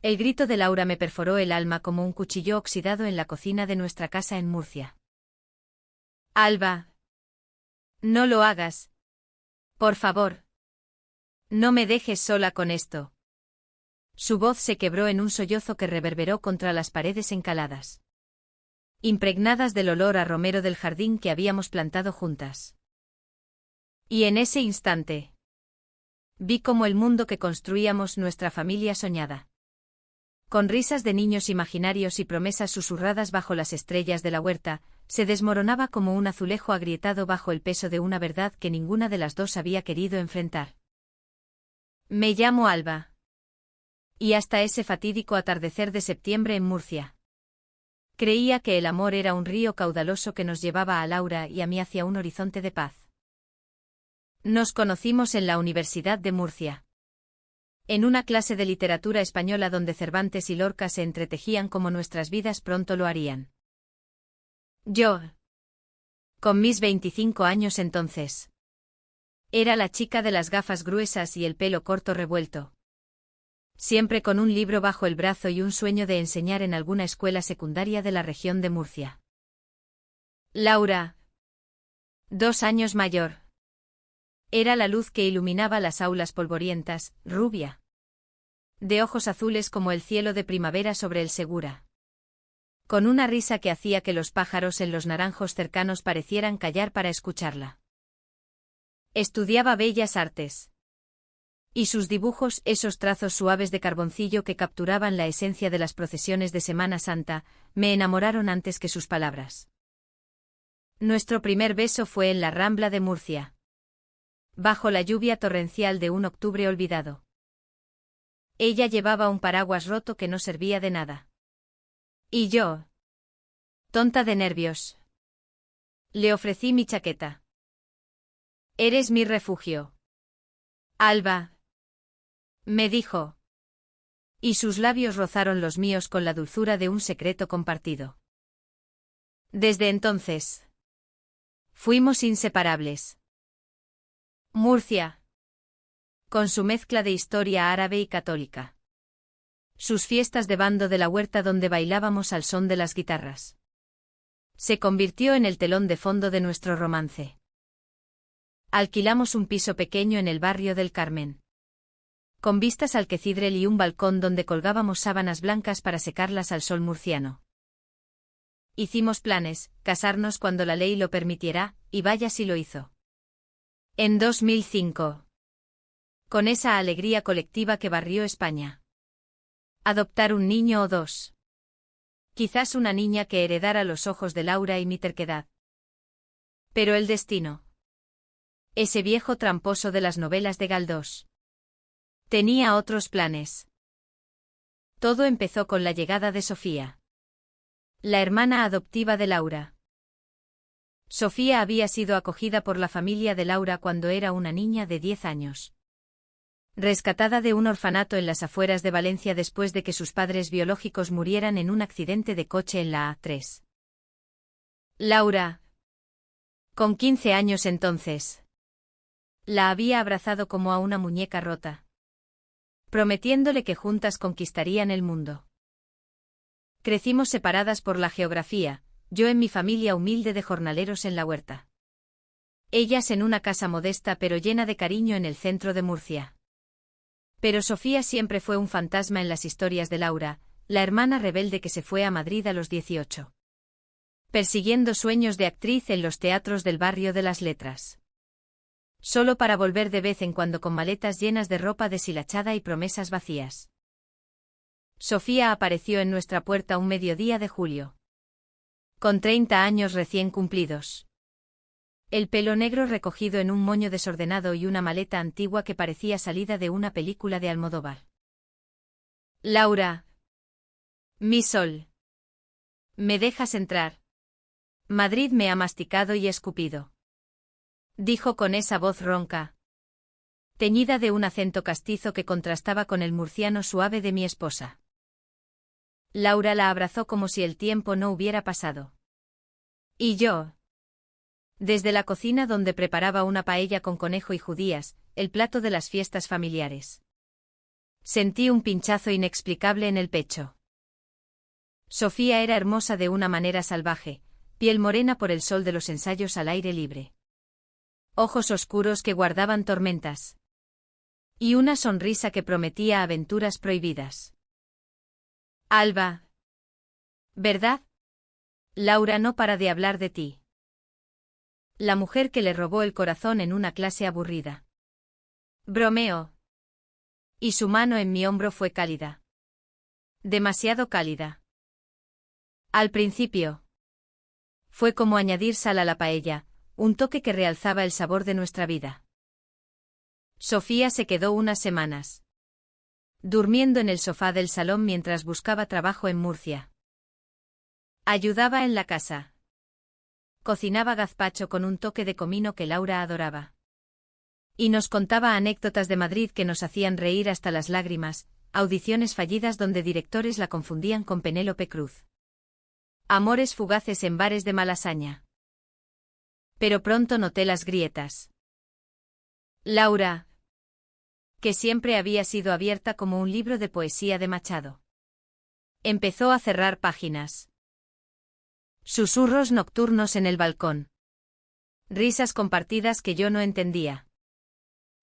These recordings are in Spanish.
El grito de Laura me perforó el alma como un cuchillo oxidado en la cocina de nuestra casa en Murcia. Alba. No lo hagas. Por favor. No me dejes sola con esto. Su voz se quebró en un sollozo que reverberó contra las paredes encaladas, impregnadas del olor a romero del jardín que habíamos plantado juntas. Y en ese instante vi cómo el mundo que construíamos, nuestra familia soñada, con risas de niños imaginarios y promesas susurradas bajo las estrellas de la huerta, se desmoronaba como un azulejo agrietado bajo el peso de una verdad que ninguna de las dos había querido enfrentar. Me llamo Alba. Y hasta ese fatídico atardecer de septiembre en Murcia creía que el amor era un río caudaloso que nos llevaba a Laura y a mí hacia un horizonte de paz. Nos conocimos en la Universidad de Murcia, en una clase de literatura española donde Cervantes y Lorca se entretejían como nuestras vidas pronto lo harían. Yo, con mis 25 años entonces, era la chica de las gafas gruesas y el pelo corto revuelto, siempre con un libro bajo el brazo y un sueño de enseñar en alguna escuela secundaria de la región de Murcia. Laura, 2 años mayor, era la luz que iluminaba las aulas polvorientas, rubia, de ojos azules como el cielo de primavera sobre el Segura, con una risa que hacía que los pájaros en los naranjos cercanos parecieran callar para escucharla. Estudiaba Bellas Artes. Y sus dibujos, esos trazos suaves de carboncillo que capturaban la esencia de las procesiones de Semana Santa, me enamoraron antes que sus palabras. Nuestro primer beso fue en la Rambla de Murcia, bajo la lluvia torrencial de un octubre olvidado. Ella llevaba un paraguas roto que no servía de nada. Y yo, tonta de nervios, le ofrecí mi chaqueta. Eres mi refugio, Alba, me dijo. Y sus labios rozaron los míos con la dulzura de un secreto compartido. Desde entonces, fuimos inseparables. Murcia, con su mezcla de historia árabe y católica. Sus fiestas de bando de la huerta donde bailábamos al son de las guitarras, se convirtió en el telón de fondo de nuestro romance. Alquilamos un piso pequeño en el barrio del Carmen, con vistas al Quecidrel y un balcón donde colgábamos sábanas blancas para secarlas al sol murciano. Hicimos planes, casarnos cuando la ley lo permitiera, y vaya si lo hizo. En 2005. Con esa alegría colectiva que barrió España. Adoptar un niño o 2. Quizás una niña que heredara los ojos de Laura y mi terquedad. Pero el destino, ese viejo tramposo de las novelas de Galdós, tenía otros planes. Todo empezó con la llegada de Sofía, la hermana adoptiva de Laura. Sofía había sido acogida por la familia de Laura cuando era una niña de 10 años. Rescatada de un orfanato en las afueras de Valencia después de que sus padres biológicos murieran en un accidente de coche en la A3. Laura, con 15 años entonces, la había abrazado como a una muñeca rota, prometiéndole que juntas conquistarían el mundo. Crecimos separadas por la geografía, yo en mi familia humilde de jornaleros en la huerta. Ellas en una casa modesta pero llena de cariño en el centro de Murcia. Pero Sofía siempre fue un fantasma en las historias de Laura, la hermana rebelde que se fue a Madrid a los 18. Persiguiendo sueños de actriz en los teatros del barrio de las Letras. Solo para volver de vez en cuando con maletas llenas de ropa deshilachada y promesas vacías. Sofía apareció en nuestra puerta un mediodía de julio. Con 30 años recién cumplidos. El pelo negro recogido en un moño desordenado y una maleta antigua que parecía salida de una película de Almodóvar. Laura. Mi sol. ¿Me dejas entrar? Madrid me ha masticado y escupido. Dijo con esa voz ronca, teñida de un acento castizo que contrastaba con el murciano suave de mi esposa. Laura la abrazó como si el tiempo no hubiera pasado. Y yo, desde la cocina donde preparaba una paella con conejo y judías, el plato de las fiestas familiares, Sentí un pinchazo inexplicable en el pecho. Sofía era hermosa de una manera salvaje, piel morena por el sol de los ensayos al aire libre. Ojos oscuros que guardaban tormentas. Y una sonrisa que prometía aventuras prohibidas. Alba. ¿Verdad? Laura no para de hablar de ti. La mujer que le robó el corazón en una clase aburrida. Bromeo. Y su mano en mi hombro fue cálida. Demasiado cálida. Al principio. Fue como añadir sal a la paella, un toque que realzaba el sabor de nuestra vida. Sofía se quedó unas semanas durmiendo en el sofá del salón mientras buscaba trabajo en Murcia. Ayudaba en la casa. Cocinaba gazpacho con un toque de comino que Laura adoraba. Y nos contaba anécdotas de Madrid que nos hacían reír hasta las lágrimas, audiciones fallidas donde directores la confundían con Penélope Cruz. Amores fugaces en bares de Malasaña. Pero pronto noté las grietas. Laura, que siempre había sido abierta como un libro de poesía de Machado, empezó a cerrar páginas. Susurros nocturnos en el balcón. Risas compartidas que yo no entendía.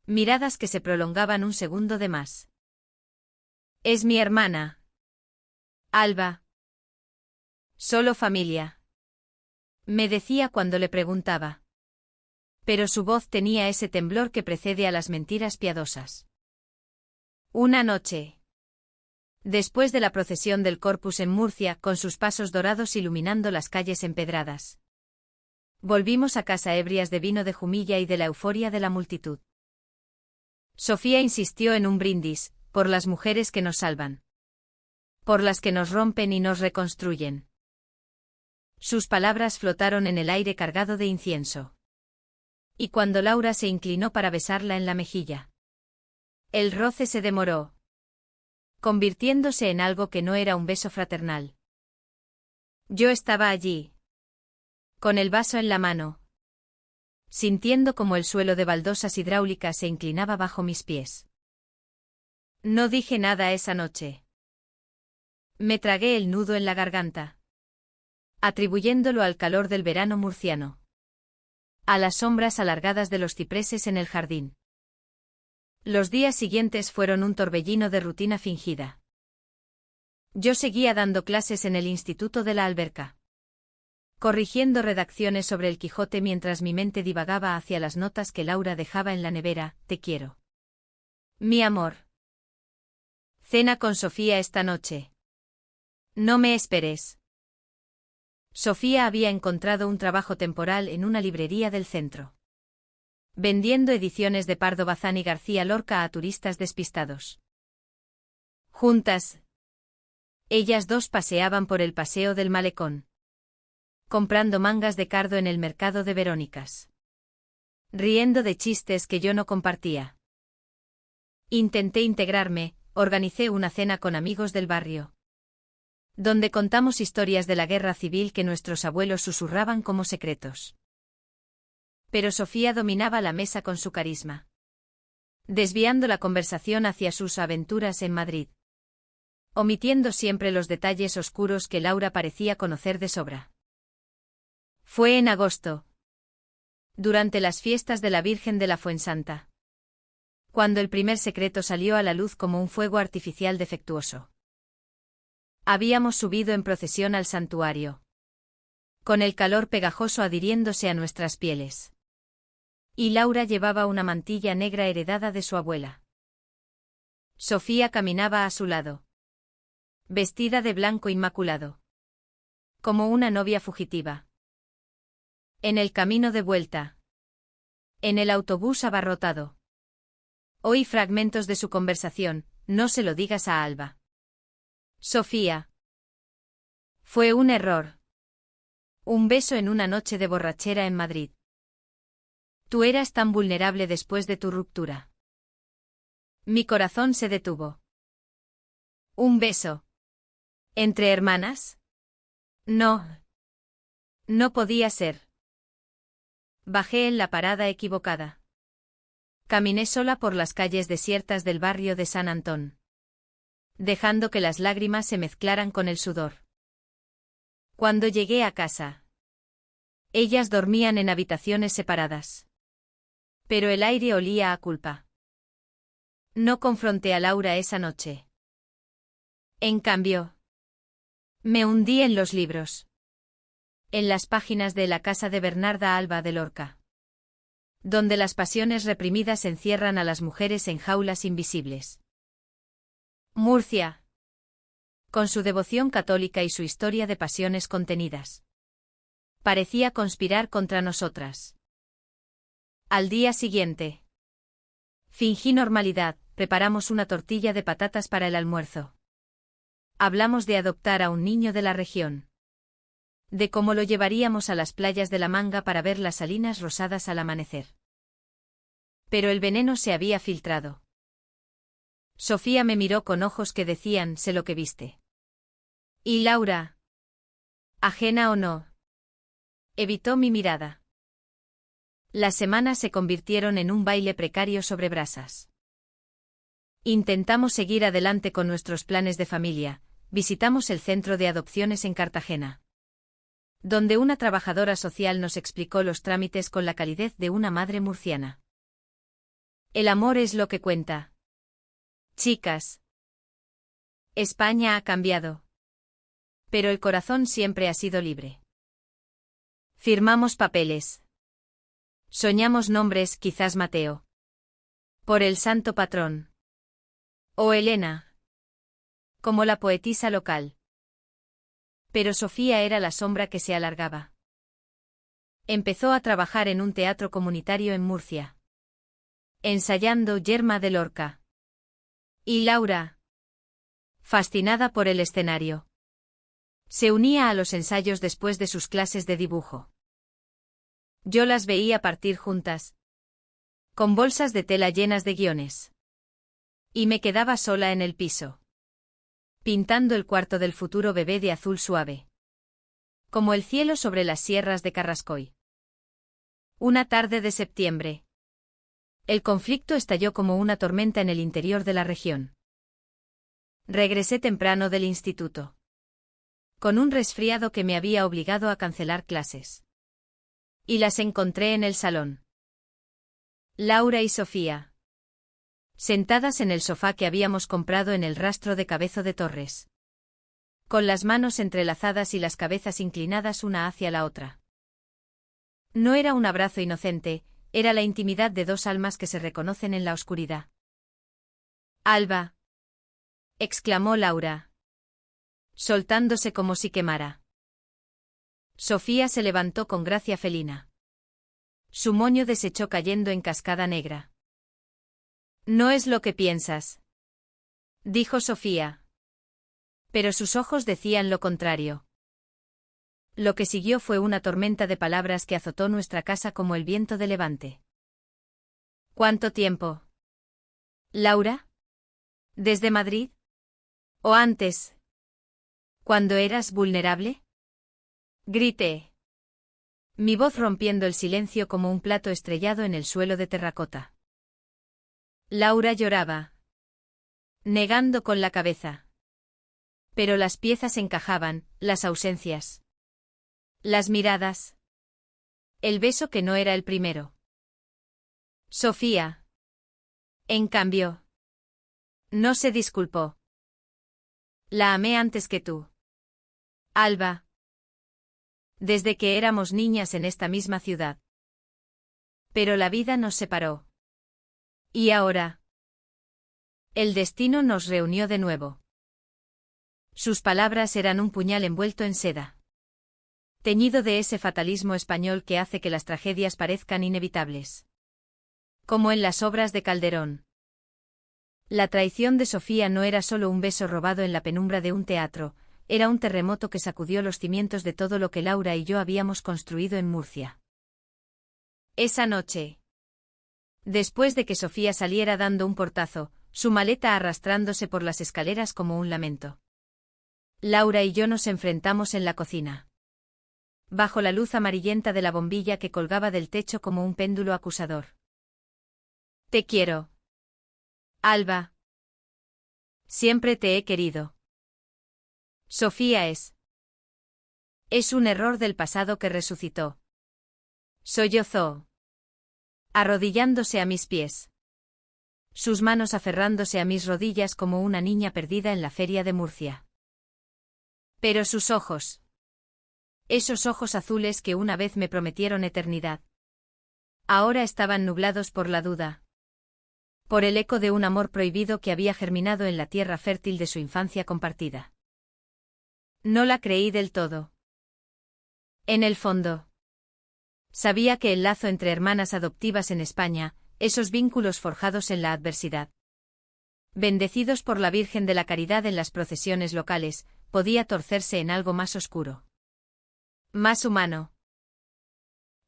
Miradas que se prolongaban un segundo de más. Es mi hermana. Alba. Solo familia. Me decía cuando le preguntaba. Pero su voz tenía ese temblor que precede a las mentiras piadosas. Una noche. Después de la procesión del Corpus en Murcia, con sus pasos dorados iluminando las calles empedradas. Volvimos a casa ebrias de vino de Jumilla y de la euforia de la multitud. Sofía insistió en un brindis, por las mujeres que nos salvan. Por las que nos rompen y nos reconstruyen. Sus palabras flotaron en el aire cargado de incienso. Y cuando Laura se inclinó para besarla en la mejilla, el roce se demoró, convirtiéndose en algo que no era un beso fraternal. Yo estaba allí, con el vaso en la mano, sintiendo como el suelo de baldosas hidráulicas se inclinaba bajo mis pies. No dije nada esa noche. Me tragué el nudo en la garganta, atribuyéndolo al calor del verano murciano, a las sombras alargadas de los cipreses en el jardín. Los días siguientes fueron un torbellino de rutina fingida. Yo seguía dando clases en el Instituto de la Alberca, corrigiendo redacciones sobre el Quijote mientras mi mente divagaba hacia las notas que Laura dejaba en la nevera. Te quiero. Mi amor. Cena con Sofía esta noche. No me esperes. Sofía había encontrado un trabajo temporal en una librería del centro, vendiendo ediciones de Pardo Bazán y García Lorca a turistas despistados. Juntas, ellas dos paseaban por el paseo del Malecón, comprando mangas de cardo en el mercado de Verónicas, riendo de chistes que yo no compartía. Intenté integrarme, organicé una cena con amigos del barrio, donde contamos historias de la guerra civil que nuestros abuelos susurraban como secretos. Pero Sofía dominaba la mesa con su carisma, desviando la conversación hacia sus aventuras en Madrid, omitiendo siempre los detalles oscuros que Laura parecía conocer de sobra. Fue en agosto, durante las fiestas de la Virgen de la Fuensanta, cuando el primer secreto salió a la luz como un fuego artificial defectuoso. Habíamos subido en procesión al santuario, con el calor pegajoso adhiriéndose a nuestras pieles. Y Laura llevaba una mantilla negra heredada de su abuela. Sofía caminaba a su lado, vestida de blanco inmaculado, como una novia fugitiva. En el camino de vuelta, en el autobús abarrotado, oí fragmentos de su conversación. No se lo digas a Alba. Sofía. Fue un error. Un beso en una noche de borrachera en Madrid. Tú eras tan vulnerable después de tu ruptura. Mi corazón se detuvo. ¿Un beso? ¿Entre hermanas? No. No podía ser. Bajé en la parada equivocada. Caminé sola por las calles desiertas del barrio de San Antón. dejando que las lágrimas se mezclaran con el sudor. Cuando llegué a casa, ellas dormían en habitaciones separadas. Pero el aire olía a culpa. No confronté a Laura esa noche. En cambio, me hundí en los libros. En las páginas de La casa de Bernarda Alba de Lorca. Donde las pasiones reprimidas encierran a las mujeres en jaulas invisibles. Murcia. Con su devoción católica y su historia de pasiones contenidas. Parecía conspirar contra nosotras. Al día siguiente. Fingí normalidad, preparamos una tortilla de patatas para el almuerzo. Hablamos de adoptar a un niño de la región. De cómo lo llevaríamos a las playas de La Manga para ver las salinas rosadas al amanecer. Pero el veneno se había filtrado. Sofía me miró con ojos que decían: sé lo que viste. Y Laura, ajena o no, evitó mi mirada. Las semanas se convirtieron en un baile precario sobre brasas. Intentamos seguir adelante con nuestros planes de familia, visitamos el centro de adopciones en Cartagena. Donde una trabajadora social nos explicó los trámites con la calidez de una madre murciana. El amor es lo que cuenta. Chicas. España ha cambiado. Pero el corazón siempre ha sido libre. Firmamos papeles. Soñamos nombres, quizás Mateo. Por el santo patrón. O Elena. Como la poetisa local. Pero Sofía era la sombra que se alargaba. Empezó a trabajar en un teatro comunitario en Murcia. Ensayando Yerma de Lorca. Y Laura, fascinada por el escenario, se unía a los ensayos después de sus clases de dibujo. Yo las veía partir juntas, con bolsas de tela llenas de guiones. Y me quedaba sola en el piso, pintando el cuarto del futuro bebé de azul suave. Como el cielo sobre las sierras de Carrascoy. Una tarde de septiembre. El conflicto estalló como una tormenta en el interior de la región. Regresé temprano del instituto. Con un resfriado que me había obligado a cancelar clases. Y las encontré en el salón. Laura y Sofía. Sentadas en el sofá que habíamos comprado en el rastro de Cabezo de Torres. Con las manos entrelazadas y las cabezas inclinadas una hacia la otra. No era un abrazo inocente, era la intimidad de dos almas que se reconocen en la oscuridad. Alba, exclamó Laura, soltándose como si quemara. Sofía se levantó con gracia felina. Su moño desechó cayendo en cascada negra. No es lo que piensas, dijo Sofía. Pero sus ojos decían lo contrario. Lo que siguió fue una tormenta de palabras que azotó nuestra casa como el viento de levante. ¿Cuánto tiempo? ¿Laura? ¿Desde Madrid? ¿O antes? ¿Cuando eras vulnerable? Grité. Mi voz rompiendo el silencio como un plato estrellado en el suelo de terracota. Laura lloraba. Negando con la cabeza. Pero las piezas encajaban, las ausencias. Las miradas. El beso que no era el primero. Sofía. En cambio. No se disculpó. La amé antes que tú. Alba. Desde que éramos niñas en esta misma ciudad. Pero la vida nos separó. Y ahora. El destino nos reunió de nuevo. Sus palabras eran un puñal envuelto en seda. Teñido de ese fatalismo español que hace que las tragedias parezcan inevitables. Como en las obras de Calderón. La traición de Sofía no era solo un beso robado en la penumbra de un teatro, era un terremoto que sacudió los cimientos de todo lo que Laura y yo habíamos construido en Murcia. Esa noche. Después de que Sofía saliera dando un portazo, su maleta arrastrándose por las escaleras como un lamento. Laura y yo nos enfrentamos en la cocina. Bajo la luz amarillenta de la bombilla que colgaba del techo como un péndulo acusador. Te quiero. Alba. Siempre te he querido. Sofía es. Es un error del pasado que resucitó. Sollozó, arrodillándose a mis pies. Sus manos aferrándose a mis rodillas como una niña perdida en la feria de Murcia. Pero sus ojos. Esos ojos azules que una vez me prometieron eternidad. Ahora estaban nublados por la duda. Por el eco de un amor prohibido que había germinado en la tierra fértil de su infancia compartida. No la creí del todo. En el fondo. Sabía que el lazo entre hermanas adoptivas en España, esos vínculos forjados en la adversidad, bendecidos por la Virgen de la Caridad en las procesiones locales, podía torcerse en algo más oscuro. Más humano.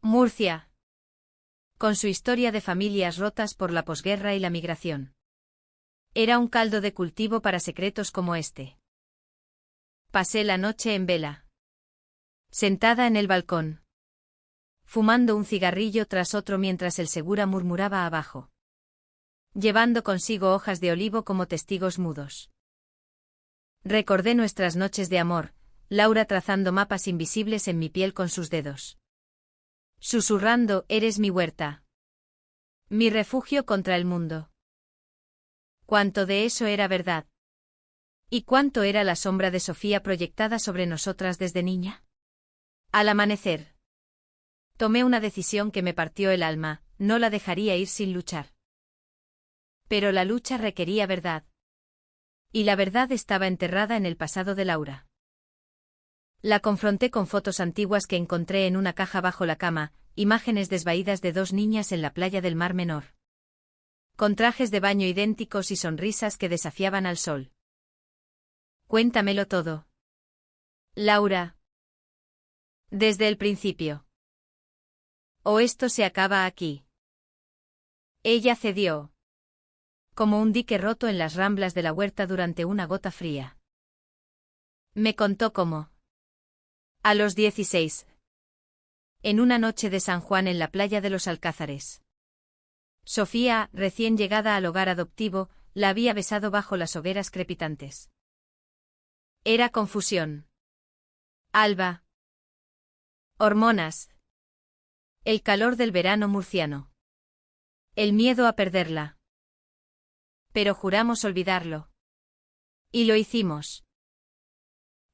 Murcia. Con su historia de familias rotas por la posguerra y la migración. Era un caldo de cultivo para secretos como este. Pasé la noche en vela. Sentada en el balcón. Fumando un cigarrillo tras otro mientras el segura murmuraba abajo. Llevando consigo hojas de olivo como testigos mudos. Recordé nuestras noches de amor, Laura trazando mapas invisibles en mi piel con sus dedos. Susurrando, eres mi huerta. Mi refugio contra el mundo. ¿Cuánto de eso era verdad? ¿Y cuánto era la sombra de Sofía proyectada sobre nosotras desde niña? Al amanecer. Tomé una decisión que me partió el alma, no la dejaría ir sin luchar. Pero la lucha requería verdad. Y la verdad estaba enterrada en el pasado de Laura. La confronté con fotos antiguas que encontré en una caja bajo la cama, imágenes desvaídas de dos niñas en la playa del Mar Menor. Con trajes de baño idénticos y sonrisas que desafiaban al sol. Cuéntamelo todo. Laura. Desde el principio. ¿O esto se acaba aquí? Ella cedió. Como un dique roto en las ramblas de la huerta durante una gota fría. Me contó cómo. A los 16. En una noche de San Juan en la playa de los Alcázares. Sofía, recién llegada al hogar adoptivo, la había besado bajo las hogueras crepitantes. Era confusión. Alba. Hormonas. El calor del verano murciano. El miedo a perderla. Pero juramos olvidarlo. Y lo hicimos.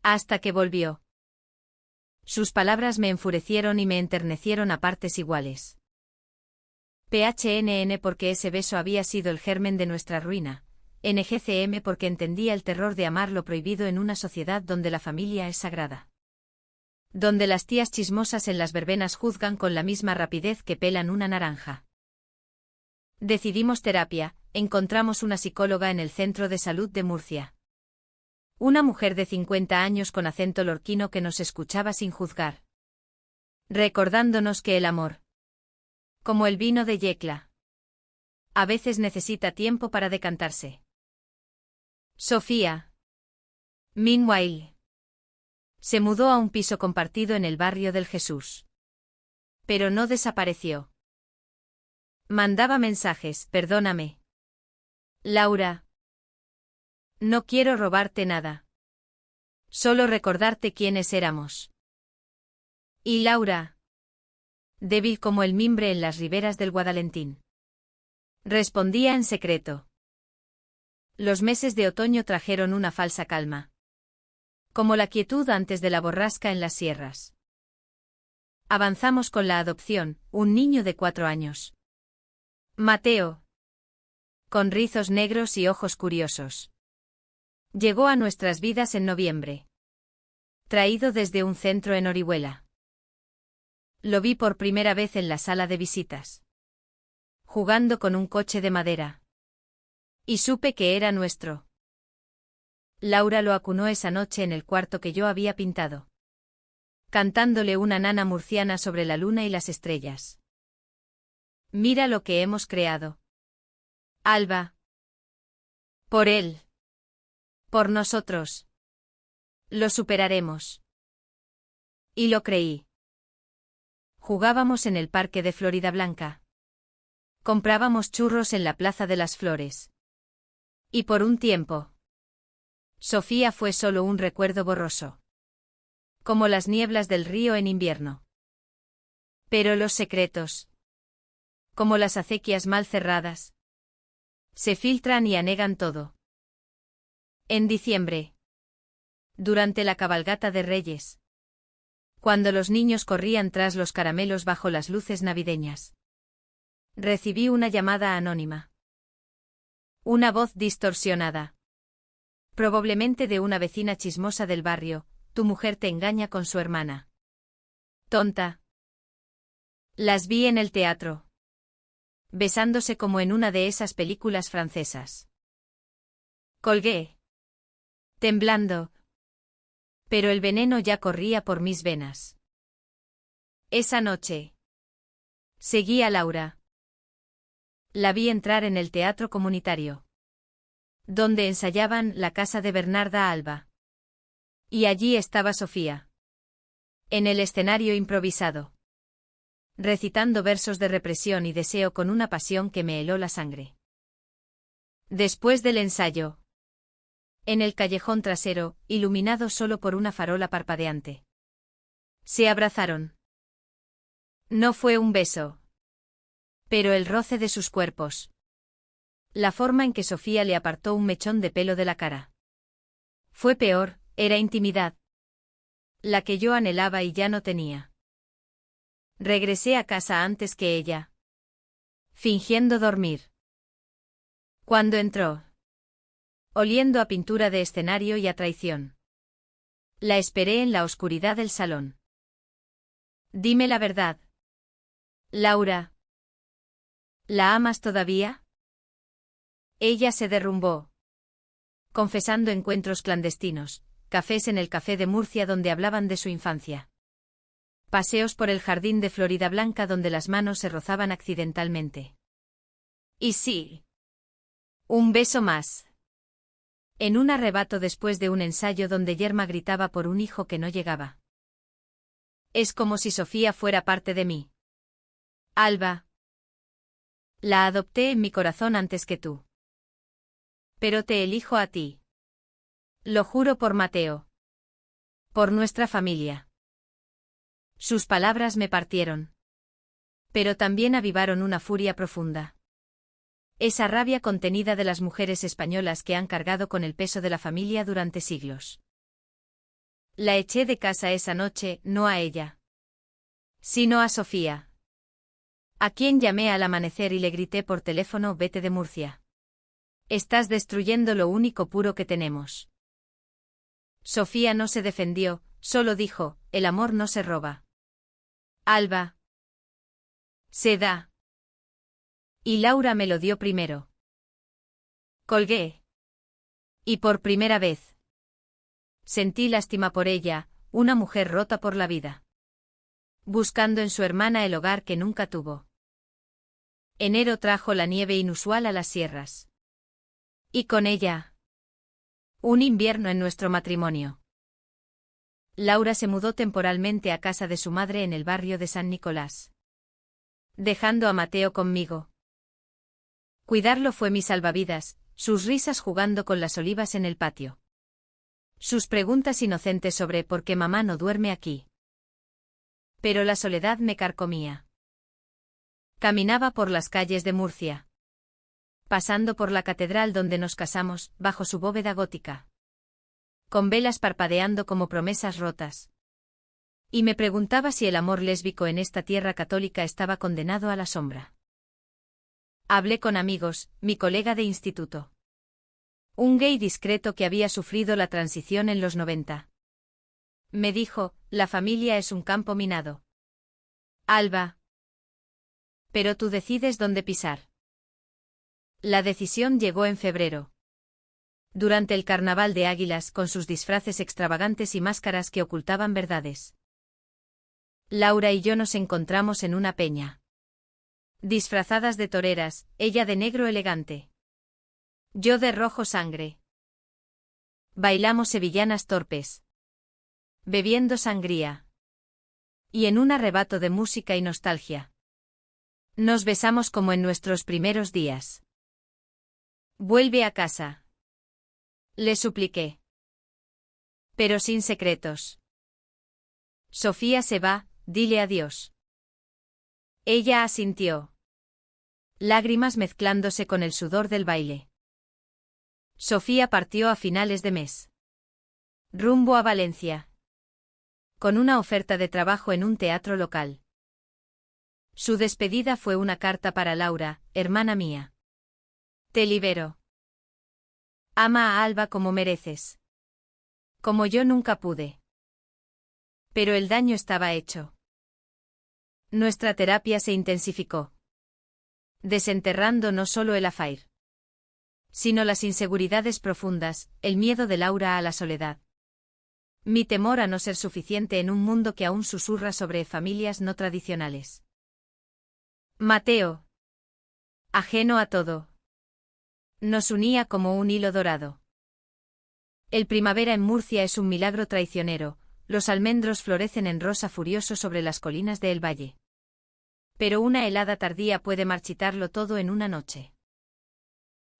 Hasta que volvió. Sus palabras me enfurecieron y me enternecieron a partes iguales. PHNN porque ese beso había sido el germen de nuestra ruina. NGCM porque entendía el terror de amar lo prohibido en una sociedad donde la familia es sagrada. Donde las tías chismosas en las verbenas juzgan con la misma rapidez que pelan una naranja. Decidimos terapia, encontramos una psicóloga en el Centro de Salud de Murcia. Una mujer de 50 años con acento lorquino que nos escuchaba sin juzgar. Recordándonos que el amor, como el vino de Yecla, a veces necesita tiempo para decantarse. Sofía. Meanwhile. Se mudó a un piso compartido en el barrio del Jesús. Pero no desapareció. Mandaba mensajes, perdóname. Laura. No quiero robarte nada. Solo recordarte quiénes éramos. Y Laura. Débil como el mimbre en las riberas del Guadalentín. Respondía en secreto. Los meses de otoño trajeron una falsa calma. Como la quietud antes de la borrasca en las sierras. Avanzamos con la adopción, un niño de 4 años. Mateo. Con rizos negros y ojos curiosos. Llegó a nuestras vidas en noviembre. Traído desde un centro en Orihuela. Lo vi por primera vez en la sala de visitas. Jugando con un coche de madera. Y supe que era nuestro. Laura lo acunó esa noche en el cuarto que yo había pintado. Cantándole una nana murciana sobre la luna y las estrellas. Mira lo que hemos creado. Alba. Por él. Por nosotros. Lo superaremos. Y lo creí. Jugábamos en el parque de Florida Blanca. Comprábamos churros en la Plaza de las Flores. Y por un tiempo. Sofía fue solo un recuerdo borroso. Como las nieblas del río en invierno. Pero los secretos, como las acequias mal cerradas, se filtran y anegan todo. En diciembre, durante la cabalgata de Reyes, cuando los niños corrían tras los caramelos bajo las luces navideñas, recibí una llamada anónima. Una voz distorsionada. Probablemente de una vecina chismosa del barrio: tu mujer te engaña con su hermana. Tonta. Las vi en el teatro, besándose como en una de esas películas francesas. Colgué, temblando, pero el veneno ya corría por mis venas. Esa noche seguí a Laura. La vi entrar en el teatro comunitario, donde ensayaban La casa de Bernarda Alba. Y allí estaba Sofía, en el escenario improvisado, recitando versos de represión y deseo con una pasión que me heló la sangre. Después del ensayo, en el callejón trasero, iluminado solo por una farola parpadeante, se abrazaron. No fue un beso, pero el roce de sus cuerpos. La forma en que Sofía le apartó un mechón de pelo de la cara. Fue peor, era intimidad. La que yo anhelaba y ya no tenía. Regresé a casa antes que ella, fingiendo dormir. Cuando entró, oliendo a pintura de escenario y a traición, la esperé en la oscuridad del salón. Dime la verdad, Laura. ¿La amas todavía? Ella se derrumbó, confesando encuentros clandestinos, cafés en el café de Murcia donde hablaban de su infancia, paseos por el jardín de Florida Blanca donde las manos se rozaban accidentalmente. Y sí, un beso más. En un arrebato después de un ensayo donde Yerma gritaba por un hijo que no llegaba. Es como si Sofía fuera parte de mí. Alba. La adopté en mi corazón antes que tú. Pero te elijo a ti. Lo juro por Mateo. Por nuestra familia. Sus palabras me partieron. Pero también avivaron una furia profunda. Esa rabia contenida de las mujeres españolas que han cargado con el peso de la familia durante siglos. La eché de casa esa noche, no a ella, sino a Sofía, a quien llamé al amanecer y le grité por teléfono: vete de Murcia. Estás destruyendo lo único puro que tenemos. Sofía no se defendió, solo dijo: el amor no se roba. Alba. Se da. Y Laura me lo dio primero. Colgué. Y por primera vez sentí lástima por ella, una mujer rota por la vida, buscando en su hermana el hogar que nunca tuvo. Enero trajo la nieve inusual a las sierras. Y con ella, un invierno en nuestro matrimonio. Laura se mudó temporalmente a casa de su madre en el barrio de San Nicolás, dejando a Mateo conmigo. Cuidarlo fue mi salvavidas, sus risas jugando con las olivas en el patio. Sus preguntas inocentes sobre por qué mamá no duerme aquí. Pero la soledad me carcomía. Caminaba por las calles de Murcia, pasando por la catedral donde nos casamos, bajo su bóveda gótica, con velas parpadeando como promesas rotas. Y me preguntaba si el amor lésbico en esta tierra católica estaba condenado a la sombra. Hablé con amigos, mi colega de instituto. Un gay discreto que había sufrido la transición en los 90. Me dijo: la familia es un campo minado. Alba. Pero tú decides dónde pisar. La decisión llegó en febrero. Durante el carnaval de Águilas, con sus disfraces extravagantes y máscaras que ocultaban verdades. Laura y yo nos encontramos en una peña. Disfrazadas de toreras, ella de negro elegante, yo de rojo sangre. Bailamos sevillanas torpes, bebiendo sangría. Y en un arrebato de música y nostalgia, nos besamos como en nuestros primeros días. Vuelve a casa, le supliqué. Pero sin secretos. Sofía se va, dile adiós. Ella asintió. Lágrimas mezclándose con el sudor del baile. Sofía partió a finales de mes. Rumbo a Valencia. Con una oferta de trabajo en un teatro local. Su despedida fue una carta para Laura, hermana mía. Te libero. Ama a Alba como mereces. Como yo nunca pude. Pero el daño estaba hecho. Nuestra terapia se intensificó. Desenterrando no solo el affair, sino las inseguridades profundas, el miedo de Laura a la soledad. Mi temor a no ser suficiente en un mundo que aún susurra sobre familias no tradicionales. Mateo. Ajeno a todo. Nos unía como un hilo dorado. El primavera en Murcia es un milagro traicionero, los almendros florecen en rosa furioso sobre las colinas de El Valle. Pero una helada tardía puede marchitarlo todo en una noche.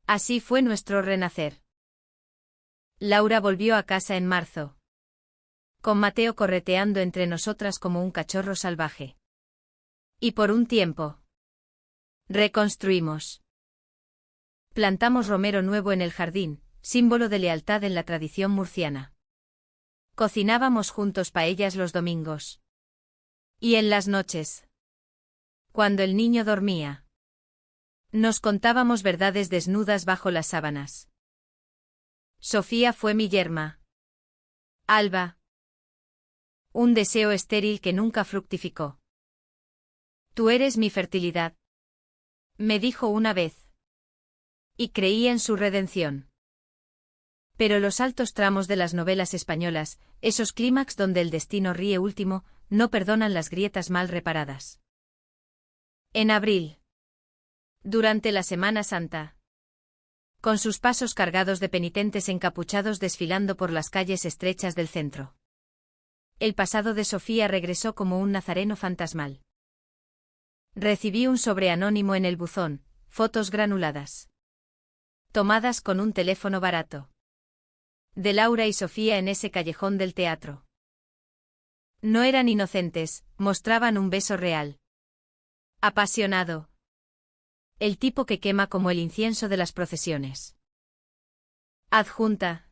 Así fue nuestro renacer. Laura volvió a casa en marzo. Con Mateo correteando entre nosotras como un cachorro salvaje. Y por un tiempo. Reconstruimos. Plantamos romero nuevo en el jardín, símbolo de lealtad en la tradición murciana. Cocinábamos juntos paellas los domingos. Y en las noches. Cuando el niño dormía. Nos contábamos verdades desnudas bajo las sábanas. Sofía fue mi yerma. Alba. Un deseo estéril que nunca fructificó. Tú eres mi fertilidad. Me dijo una vez. Y creí en su redención. Pero los altos tramos de las novelas españolas, esos clímax donde el destino ríe último, no perdonan las grietas mal reparadas. En abril. Durante la Semana Santa. Con sus pasos cargados de penitentes encapuchados desfilando por las calles estrechas del centro. El pasado de Sofía regresó como un nazareno fantasmal. Recibí un sobre anónimo en el buzón, fotos granuladas. Tomadas con un teléfono barato. De Laura y Sofía en ese callejón del teatro. No eran inocentes, mostraban un beso real. Apasionado. El tipo que quema como el incienso de las procesiones. Adjunta.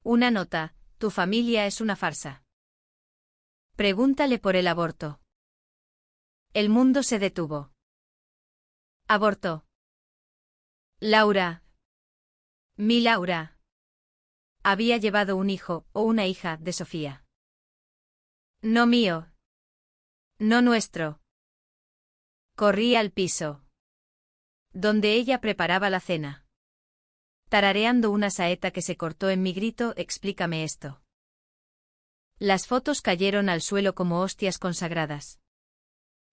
Una nota, tu familia es una farsa. Pregúntale por el aborto. El mundo se detuvo. Abortó. Laura. Mi Laura. Había llevado un hijo o una hija de Sofía. No mío. No nuestro. Corrí al piso. Donde ella preparaba la cena. Tarareando una saeta que se cortó en mi grito, explícame esto. Las fotos cayeron al suelo como hostias consagradas.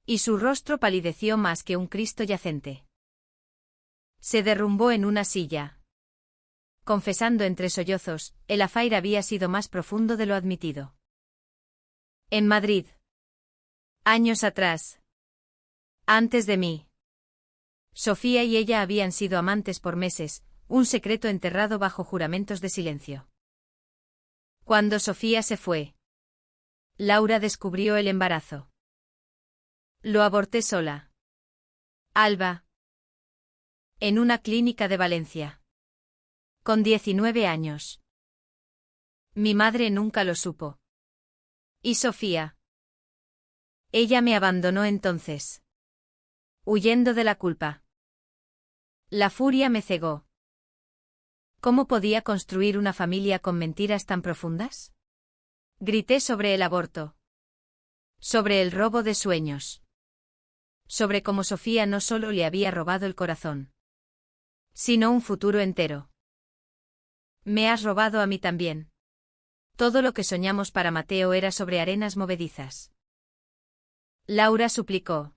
Y su rostro palideció más que un Cristo yacente. Se derrumbó en una silla. Confesando entre sollozos, el affair había sido más profundo de lo admitido. En Madrid. Años atrás. Antes de mí. Sofía y ella habían sido amantes por meses, un secreto enterrado bajo juramentos de silencio. Cuando Sofía se fue, Laura descubrió el embarazo. Lo aborté sola. Alba. En una clínica de Valencia. Con 19 años. Mi madre nunca lo supo. ¿Y Sofía? Ella me abandonó entonces. Huyendo de la culpa. La furia me cegó. ¿Cómo podía construir una familia con mentiras tan profundas? Grité sobre el aborto. Sobre el robo de sueños. Sobre cómo Sofía no solo le había robado el corazón, sino un futuro entero. Me has robado a mí también. Todo lo que soñamos para Mateo era sobre arenas movedizas. Laura suplicó.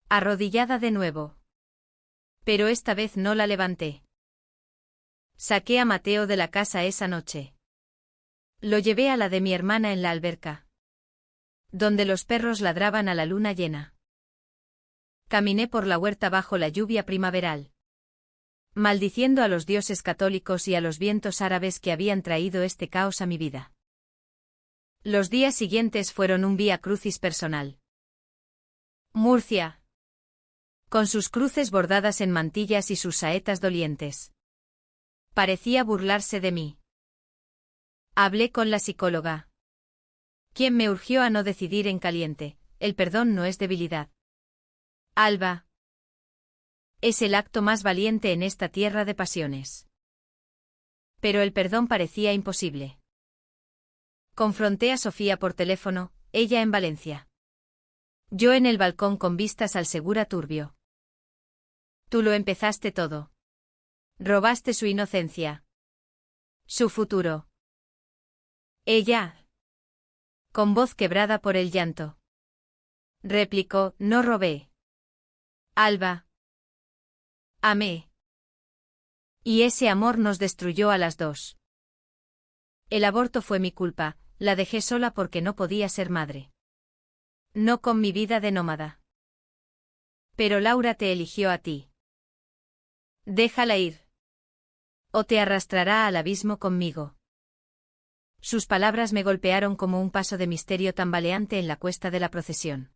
Arrodillada de nuevo. Pero esta vez no la levanté. Saqué a Mateo de la casa esa noche. Lo llevé a la de mi hermana en la alberca, donde los perros ladraban a la luna llena. Caminé por la huerta bajo la lluvia primaveral. maldiciendo a los dioses católicos y a los vientos árabes que habían traído este caos a mi vida. Los días siguientes fueron un vía crucis personal. Murcia. Con sus cruces bordadas en mantillas y sus saetas dolientes. Parecía burlarse de mí. Hablé con la psicóloga, quien me urgió a no decidir en caliente. El perdón no es debilidad. Alba. Es el acto más valiente en esta tierra de pasiones. Pero el perdón parecía imposible. Confronté a Sofía por teléfono, ella en Valencia. Yo en el balcón con vistas al Segura turbio. Tú lo empezaste todo. Robaste su inocencia. Su futuro. Ella. Con voz quebrada por el llanto. Replicó, no robé. Alba. Amé. Y ese amor nos destruyó a las dos. El aborto fue mi culpa, la dejé sola porque no podía ser madre. No con mi vida de nómada. Pero Laura te eligió a ti. Déjala ir. O te arrastrará al abismo conmigo. Sus palabras me golpearon como un paso de misterio tambaleante en la cuesta de la procesión.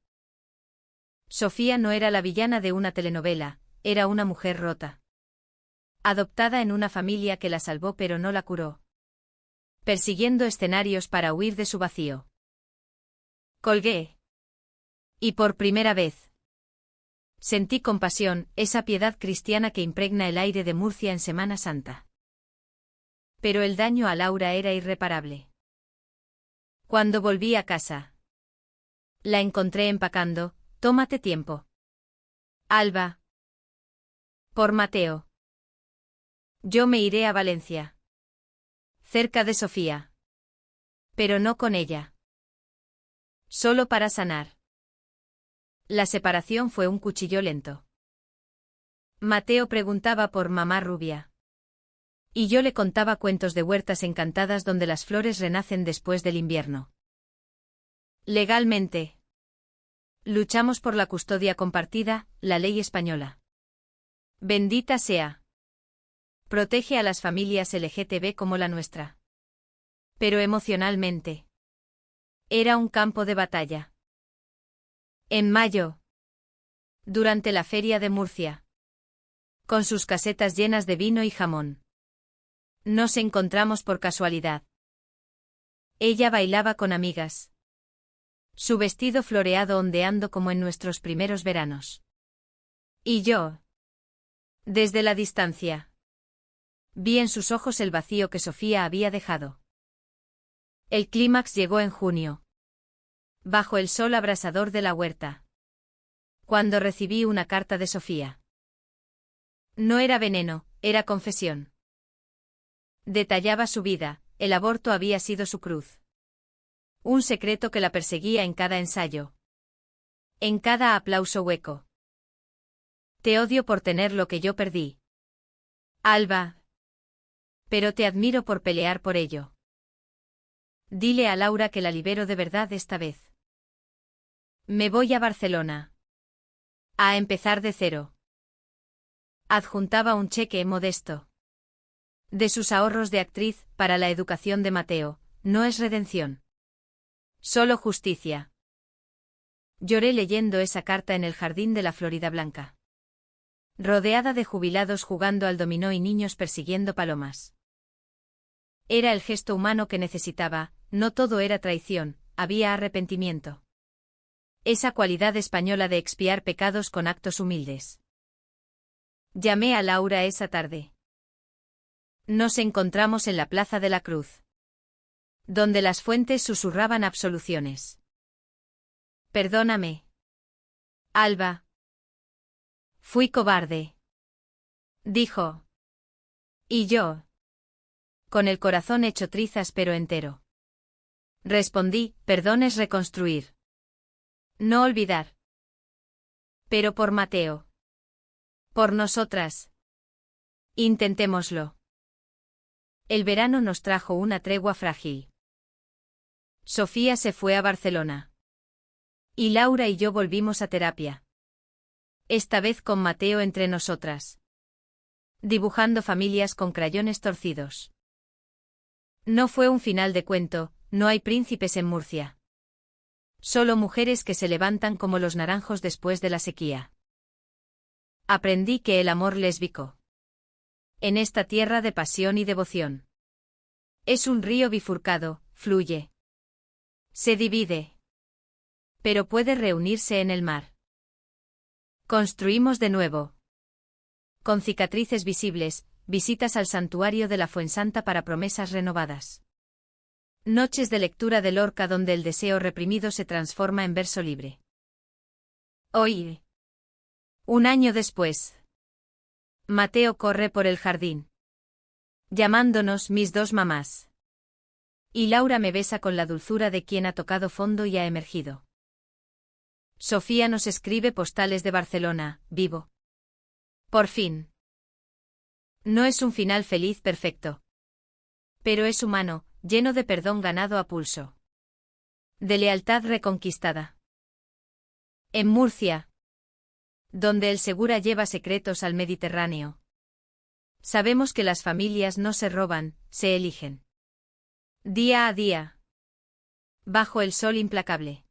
Sofía no era la villana de una telenovela, era una mujer rota. Adoptada en una familia que la salvó pero no la curó. Persiguiendo escenarios para huir de su vacío. Colgué. Y por primera vez. Sentí compasión, esa piedad cristiana que impregna el aire de Murcia en Semana Santa. Pero el daño a Laura era irreparable. Cuando volví a casa. La encontré empacando, tómate tiempo. Alba. Por Mateo. Yo me iré a Valencia. Cerca de Sofía. Pero no con ella. Solo para sanar. La separación fue un cuchillo lento. Mateo preguntaba por mamá rubia. Y yo le contaba cuentos de huertas encantadas donde las flores renacen después del invierno. Legalmente. Luchamos por la custodia compartida, la ley española. Bendita sea. Protege a las familias LGTB como la nuestra. Pero emocionalmente. Era un campo de batalla. En mayo. Durante la feria de Murcia. Con sus casetas llenas de vino y jamón. Nos encontramos por casualidad. Ella bailaba con amigas. Su vestido floreado ondeando como en nuestros primeros veranos. Y yo. Desde la distancia. Vi en sus ojos el vacío que Sofía había dejado. El clímax llegó en junio. Bajo el sol abrasador de la huerta. Cuando recibí una carta de Sofía. No era veneno, era confesión. Detallaba su vida, el aborto había sido su cruz. Un secreto que la perseguía en cada ensayo. En cada aplauso hueco. Te odio por tener lo que yo perdí. Alba. Pero te admiro por pelear por ello. Dile a Laura que la libero de verdad esta vez. Me voy a Barcelona. A empezar de cero. Adjuntaba un cheque modesto. De sus ahorros de actriz, para la educación de Mateo, no es redención. Solo justicia. Lloré leyendo esa carta en el jardín de la Florida Blanca. Rodeada de jubilados jugando al dominó y niños persiguiendo palomas. Era el gesto humano que necesitaba, no todo era traición, había arrepentimiento. Esa cualidad española de expiar pecados con actos humildes. Llamé a Laura esa tarde. Nos encontramos en la Plaza de la Cruz. Donde las fuentes susurraban absoluciones. Perdóname. Alba. Fui cobarde. Dijo. Y yo. Con el corazón hecho trizas pero entero. Respondí, perdón es reconstruir. No olvidar. Pero por Mateo. Por nosotras. Intentémoslo. El verano nos trajo una tregua frágil. Sofía se fue a Barcelona. Y Laura y yo volvimos a terapia. Esta vez con Mateo entre nosotras. dibujando familias con crayones torcidos. No fue un final de cuento, no hay príncipes en Murcia. Solo mujeres que se levantan como los naranjos después de la sequía. Aprendí que el amor lésbico, en esta tierra de pasión y devoción, es un río bifurcado, fluye, se divide, pero puede reunirse en el mar. Construimos de nuevo. Con cicatrices visibles, visitas al santuario de la Fuensanta para promesas renovadas. Noches de lectura de Lorca donde el deseo reprimido se transforma en verso libre. Hoy, un año después, Mateo corre por el jardín, llamándonos mis dos mamás. Y Laura me besa con la dulzura de quien ha tocado fondo y ha emergido. Sofía nos escribe postales de Barcelona, vivo. Por fin. No es un final feliz perfecto. Pero es humano, lleno de perdón ganado a pulso. De lealtad reconquistada. En Murcia, donde el Segura lleva secretos al Mediterráneo, sabemos que las familias no se roban, se eligen. Día a día. Bajo el sol implacable.